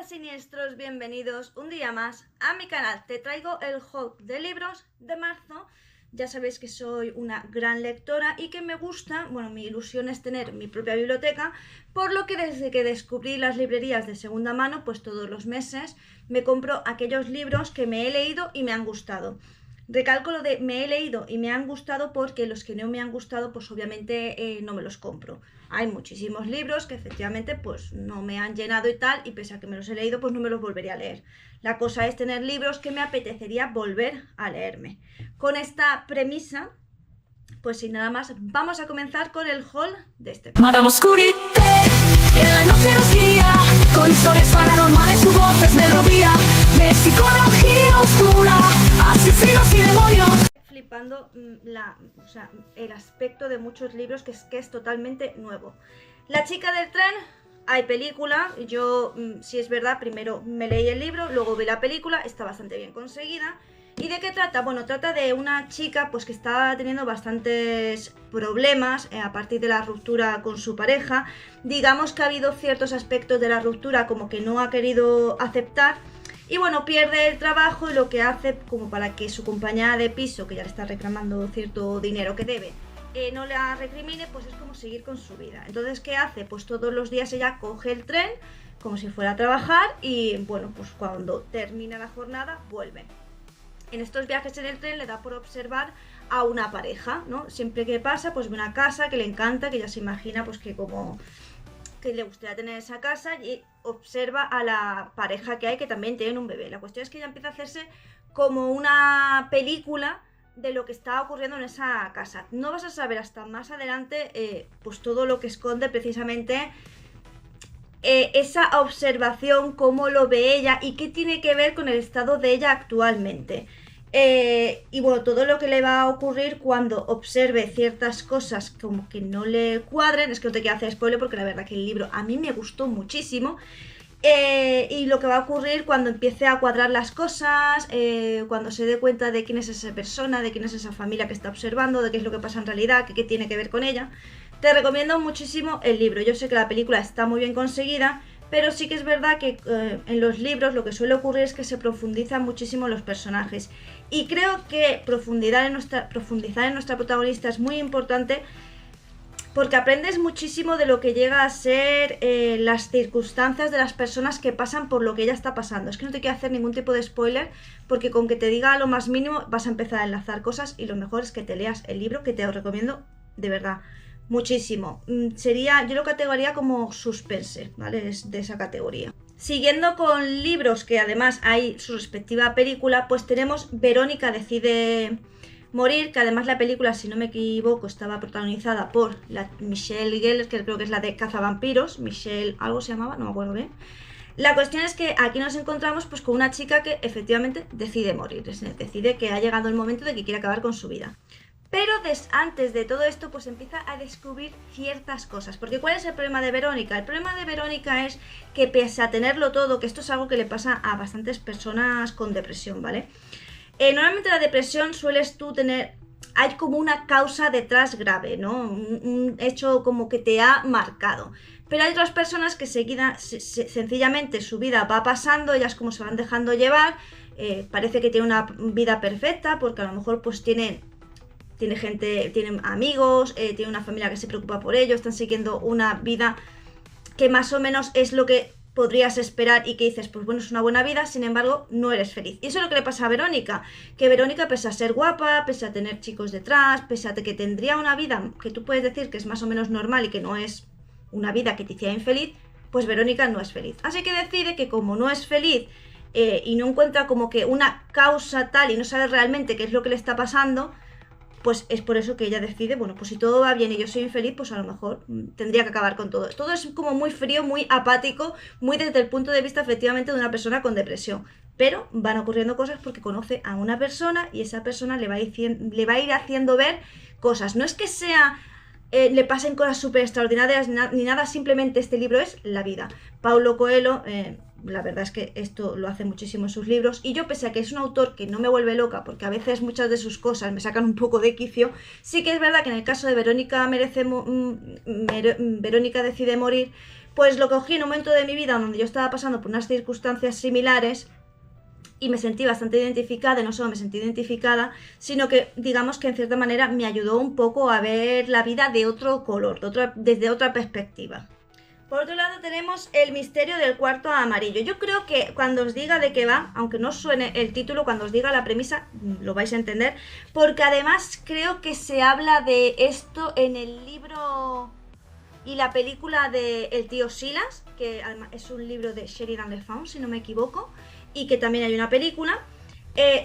Hola siniestros, bienvenidos un día más a mi canal. Te traigo el haul de libros de marzo. Ya sabéis que soy una gran lectora y que me gusta, bueno, mi ilusión es tener mi propia biblioteca, por lo que desde que descubrí las librerías de segunda mano, pues todos los meses me compro aquellos libros que me he leído y me han gustado. Recalco lo de me he leído y me han gustado porque los que no me han gustado pues obviamente no me los compro. Hay muchísimos libros que efectivamente pues no me han llenado y tal, y pese a que me los he leído pues no me los volvería a leer. La cosa es tener libros que me apetecería volver a leerme. Con esta premisa, pues sin nada más, vamos a comenzar con el haul de este. Madame Oscurité, que la noche nos guía, con historias paranormales, su voz es melodía, de psicología oscura, asesinos y demonios. Flipando el aspecto de muchos libros que es totalmente nuevo. La chica del tren, hay película. Yo, si es verdad, primero me leí el libro, luego vi la película, está bastante bien conseguida. ¿Y de qué trata? Bueno, trata de una chica pues que está teniendo bastantes problemas a partir de la ruptura con su pareja. Digamos que ha habido ciertos aspectos de la ruptura como que no ha querido aceptar. Y bueno, pierde el trabajo y lo que hace, como para que su compañera de piso, que ya le está reclamando cierto dinero que debe, no la recrimine, pues es como seguir con su vida. Entonces, ¿qué hace? Pues todos los días ella coge el tren como si fuera a trabajar y bueno, pues cuando termina la jornada vuelve. En estos viajes en el tren le da por observar a una pareja, ¿no? Siempre que pasa, pues ve una casa que le encanta, que ya se imagina pues que como que le gustaría tener esa casa, y observa a la pareja que hay, que también tienen un bebé. La cuestión es que ella empieza a hacerse como una película de lo que está ocurriendo en esa casa. No vas a saber hasta más adelante pues todo lo que esconde precisamente esa observación, cómo lo ve ella y qué tiene que ver con el estado de ella actualmente. Y bueno, todo lo que le va a ocurrir cuando observe ciertas cosas como que no le cuadren. Es que no te quiero hacer spoiler porque la verdad que el libro a mí me gustó muchísimo. Y lo que va a ocurrir cuando empiece a cuadrar las cosas, cuando se dé cuenta de quién es esa persona, de quién es esa familia que está observando, de qué es lo que pasa en realidad, qué tiene que ver con ella. Te recomiendo muchísimo el libro. Yo sé que la película está muy bien conseguida, pero sí que es verdad que en los libros lo que suele ocurrir es que se profundizan muchísimo los personajes. Y creo que profundizar en nuestra protagonista es muy importante, porque aprendes muchísimo de lo que llega a ser las circunstancias de las personas que pasan por lo que ella está pasando. Es que no te quiero hacer ningún tipo de spoiler, porque con que te diga lo más mínimo vas a empezar a enlazar cosas, y lo mejor es que te leas el libro, que te lo recomiendo de verdad muchísimo. Yo lo categoría como suspense, ¿vale? Es de esa categoría. Siguiendo con libros que además hay su respectiva película, pues tenemos Verónica decide morir, que además la película, si no me equivoco, estaba protagonizada por la Michelle Gellar, que creo que es la de Cazavampiros. Michelle algo se llamaba, no me acuerdo bien. La cuestión es que aquí nos encontramos pues con una chica que efectivamente decide morir, decide que ha llegado el momento de que quiere acabar con su vida. Pero antes de todo esto pues empieza a descubrir ciertas cosas. Porque ¿cuál es el problema de Verónica? El problema de Verónica es que, pese a tenerlo todo, que esto es algo que le pasa a bastantes personas con depresión, ¿vale? Normalmente la depresión sueles tú tener, hay como una causa detrás grave, ¿no? Un hecho como que te ha marcado. Pero hay otras personas que sencillamente su vida va pasando, ellas como se van dejando llevar, parece que tienen una vida perfecta porque a lo mejor pues tienen gente, tienen amigos, tienen una familia que se preocupa por ellos, están siguiendo una vida que más o menos es lo que podrías esperar y que dices, pues bueno, es una buena vida, sin embargo, no eres feliz. Y eso es lo que le pasa a Verónica, que Verónica, pese a ser guapa, pese a tener chicos detrás, pese a que tendría una vida que tú puedes decir que es más o menos normal y que no es una vida que te hiciera infeliz, pues Verónica no es feliz. Así que decide que como no es feliz y no encuentra como que una causa tal y no sabe realmente qué es lo que le está pasando, pues es por eso que ella decide, bueno, pues si todo va bien y yo soy infeliz, pues a lo mejor tendría que acabar con todo. Todo es como muy frío, muy apático, muy desde el punto de vista efectivamente de una persona con depresión. Pero van ocurriendo cosas porque conoce a una persona y esa persona le va a ir haciendo ver cosas. No es que le pasen cosas súper extraordinarias ni nada, simplemente este libro es la vida. Paulo Coelho, la verdad es que esto lo hace muchísimo en sus libros, y yo, pese a que es un autor que no me vuelve loca, porque a veces muchas de sus cosas me sacan un poco de quicio, sí que es verdad que en el caso de Verónica decide morir, Pues lo cogí en un momento de mi vida donde yo estaba pasando por unas circunstancias similares y me sentí bastante identificada, y no solo me sentí identificada, sino que digamos que en cierta manera me ayudó un poco a ver la vida de otro color, desde otra perspectiva. Por otro lado tenemos El misterio del cuarto amarillo. Yo creo que cuando os diga de qué va, aunque no os suene el título, cuando os diga la premisa lo vais a entender, porque además creo que se habla de esto en el libro y la película de El tío Silas, que además es un libro de Sheridan Le Fanu, si no me equivoco, y que también hay una película.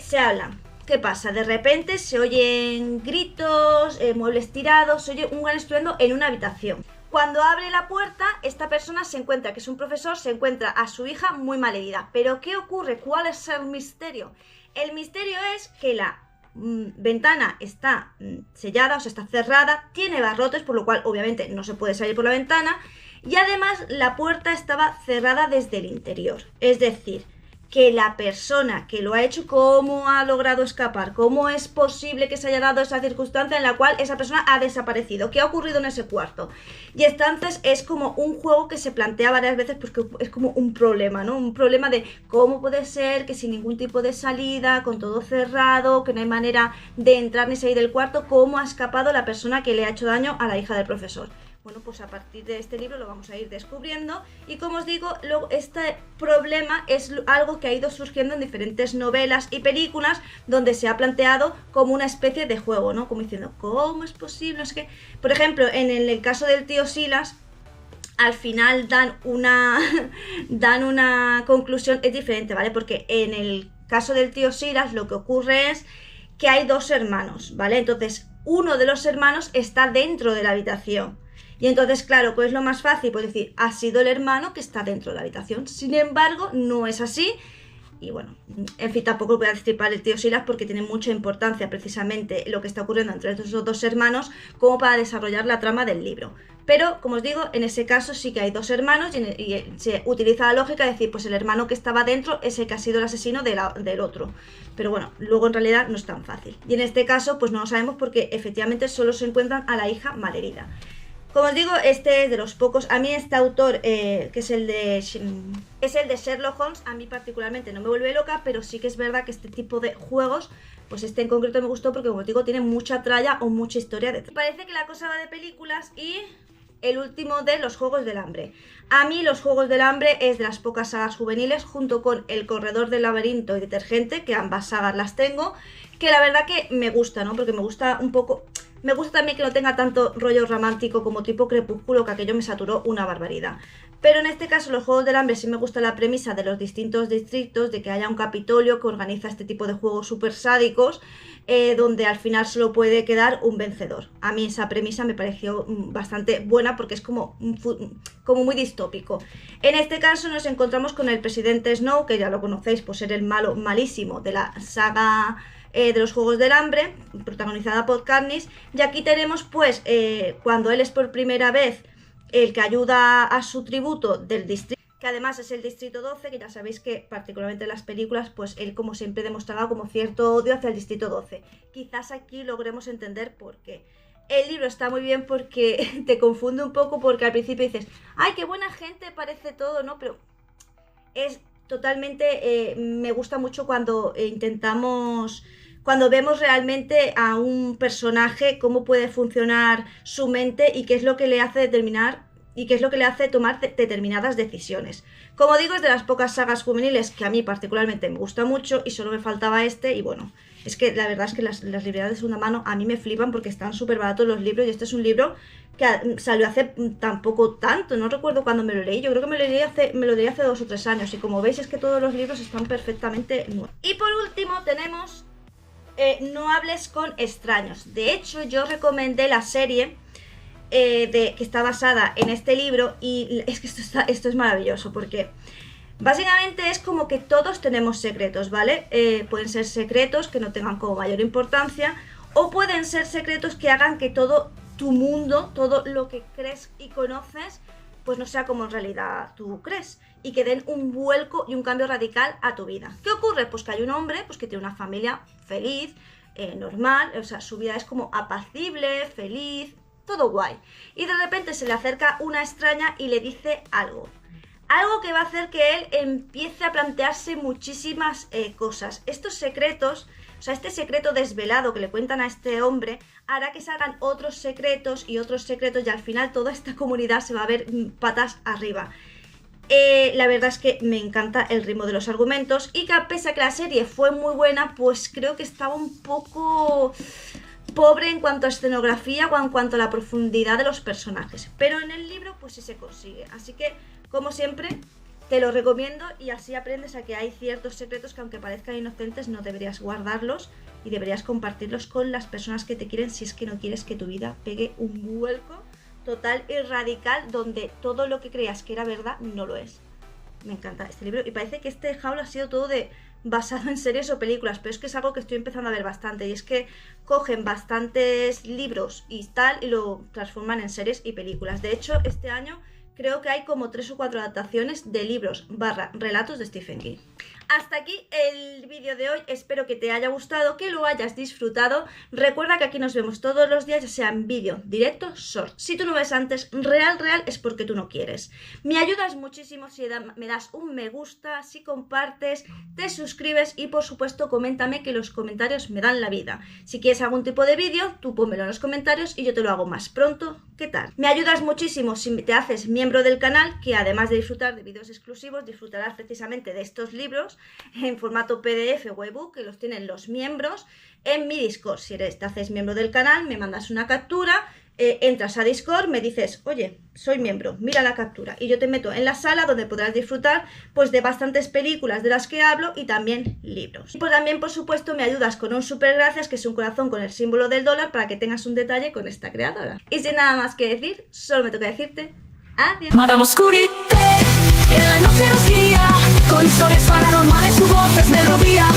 Se habla. ¿Qué pasa? De repente se oyen gritos, muebles tirados, se oye un gran estruendo en una habitación. Cuando abre la puerta, esta persona se encuentra, que es un profesor, se encuentra a su hija muy malherida. ¿Pero qué ocurre? ¿Cuál es el misterio? El misterio es que la ventana está sellada, o sea, está cerrada, tiene barrotes, por lo cual obviamente no se puede salir por la ventana, y además la puerta estaba cerrada desde el interior. Es decir, que la persona que lo ha hecho, ¿cómo ha logrado escapar? ¿Cómo es posible que se haya dado esa circunstancia en la cual esa persona ha desaparecido? ¿Qué ha ocurrido en ese cuarto? Y entonces es como un juego que se plantea varias veces, pues que es como un problema, ¿no? Un problema de cómo puede ser que sin ningún tipo de salida, con todo cerrado, que no hay manera de entrar ni salir del cuarto, ¿cómo ha escapado la persona que le ha hecho daño a la hija del profesor? Bueno, pues a partir de este libro lo vamos a ir descubriendo, y como os digo, luego este problema es algo que ha ido surgiendo en diferentes novelas y películas donde se ha planteado como una especie de juego, ¿no? Como diciendo, ¿cómo es posible? No sé qué. Por ejemplo, en el caso del tío Silas, al final dan una conclusión, es diferente, ¿vale? Porque en el caso del tío Silas lo que ocurre es que hay dos hermanos, ¿vale? Entonces, uno de los hermanos está dentro de la habitación. Y entonces, claro, ¿cuál es lo más fácil? Pues decir, ha sido el hermano que está dentro de la habitación. Sin embargo, no es así. Y bueno, en fin, tampoco voy a destripar el tío Silas porque tiene mucha importancia precisamente lo que está ocurriendo entre estos dos hermanos como para desarrollar la trama del libro. Pero, como os digo, en ese caso sí que hay dos hermanos y se utiliza la lógica de decir, pues el hermano que estaba dentro es el que ha sido el asesino del otro. Pero bueno, luego en realidad no es tan fácil. Y en este caso, pues no lo sabemos porque efectivamente solo se encuentran a la hija malherida. Como os digo, este es de los pocos. A mí este autor, que es el de Sherlock Holmes, a mí particularmente no me vuelve loca, pero sí que es verdad que este tipo de juegos, pues este en concreto me gustó porque, como os digo, tiene mucha tralla o mucha historia detrás. Parece que la cosa va de películas y el último de los Juegos del Hambre. A mí los Juegos del Hambre es de las pocas sagas juveniles, junto con El Corredor del Laberinto y Detergente, que ambas sagas las tengo, que la verdad que me gusta, ¿no? Porque me gusta un poco... Me gusta también que no tenga tanto rollo romántico como tipo Crepúsculo, que aquello me saturó una barbaridad. Pero en este caso, los Juegos del Hambre sí me gusta la premisa de los distintos distritos, de que haya un Capitolio que organiza este tipo de juegos súper sádicos, donde al final solo puede quedar un vencedor. A mí esa premisa me pareció bastante buena porque es como muy distópico. En este caso nos encontramos con el presidente Snow, que ya lo conocéis por ser el malo malísimo de la saga de los Juegos del Hambre, protagonizada por Katniss, y aquí tenemos pues cuando él es por primera vez el que ayuda a su tributo del distrito, que además es el distrito 12, que ya sabéis que particularmente en las películas pues él como siempre demostraba como cierto odio hacia el distrito 12. Quizás aquí logremos entender por qué. El libro está muy bien porque te confunde un poco, porque al principio dices, ¡ay, qué buena gente parece todo!, ¿no? Pero es totalmente... me gusta mucho cuando cuando vemos realmente a un personaje, cómo puede funcionar su mente y qué es lo que le hace determinar y qué es lo que le hace tomar determinadas decisiones. Como digo, es de las pocas sagas juveniles que a mí particularmente me gusta mucho y solo me faltaba este. Y bueno, es que la verdad es que las librerías de segunda mano a mí me flipan porque están súper baratos los libros, y este es un libro que salió hace tampoco tanto, no recuerdo cuándo me lo leí. Yo creo que me lo leí hace 2 o 3 años, y como veis es que todos los libros están perfectamente nuevos. Y por último tenemos No hables con extraños. De hecho, yo recomendé la serie que está basada en este libro, y es que esto es maravilloso porque básicamente es como que todos tenemos secretos, ¿vale? Pueden ser secretos que no tengan como mayor importancia, o pueden ser secretos que hagan que todo tu mundo, todo lo que crees y conoces, pues no sea como en realidad tú crees, y que den un vuelco y un cambio radical a tu vida. ¿Qué ocurre? Pues que hay un hombre pues que tiene una familia feliz, normal, o sea, su vida es como apacible, feliz, todo guay. Y de repente se le acerca una extraña y le dice algo. Algo que va a hacer que él empiece a plantearse muchísimas cosas. Estos secretos, o sea, este secreto desvelado que le cuentan a este hombre, hará que salgan otros secretos y al final toda esta comunidad se va a ver patas arriba. La verdad es que me encanta el ritmo de los argumentos y que pese a que la serie fue muy buena, pues creo que estaba un poco pobre en cuanto a escenografía o en cuanto a la profundidad de los personajes. Pero en el libro pues sí se consigue. Así que, como siempre, te lo recomiendo y así aprendes a que hay ciertos secretos que aunque parezcan inocentes no deberías guardarlos y deberías compartirlos con las personas que te quieren si es que no quieres que tu vida pegue un vuelco total y radical donde todo lo que creías que era verdad no lo es. Me encanta este libro y parece que este Howl ha sido todo basado en series o películas, pero es que es algo que estoy empezando a ver bastante y es que cogen bastantes libros y tal y lo transforman en series y películas. De hecho, este año creo que hay como 3 o 4 adaptaciones de libros / relatos de Stephen King. Hasta aquí el vídeo de hoy, espero que te haya gustado, que lo hayas disfrutado. Recuerda que aquí nos vemos todos los días, ya sea en vídeo, directo, short. Si tú no ves antes, real es porque tú no quieres. Me ayudas muchísimo si me das un me gusta, si compartes, te suscribes y por supuesto coméntame, que los comentarios me dan la vida. Si quieres algún tipo de vídeo, tú pónmelo en los comentarios y yo te lo hago más pronto que tarde. Me ayudas muchísimo si te haces miembro del canal, que además de disfrutar de vídeos exclusivos, disfrutarás precisamente de estos libros en formato PDF o ebook, que los tienen los miembros en mi Discord. Si te haces miembro del canal, me mandas una captura, entras a Discord, me dices, oye, soy miembro, mira la captura, y yo te meto en la sala donde podrás disfrutar pues de bastantes películas de las que hablo y también libros. Y pues también, por supuesto, me ayudas con un super gracias, que es un corazón con el símbolo del dólar, para que tengas un detalle con esta creadora. Y sin nada más que decir, solo me toca decirte adiós. Madame Oscurité, que la noche nos guía, con historias paranormales, su voz es melodía.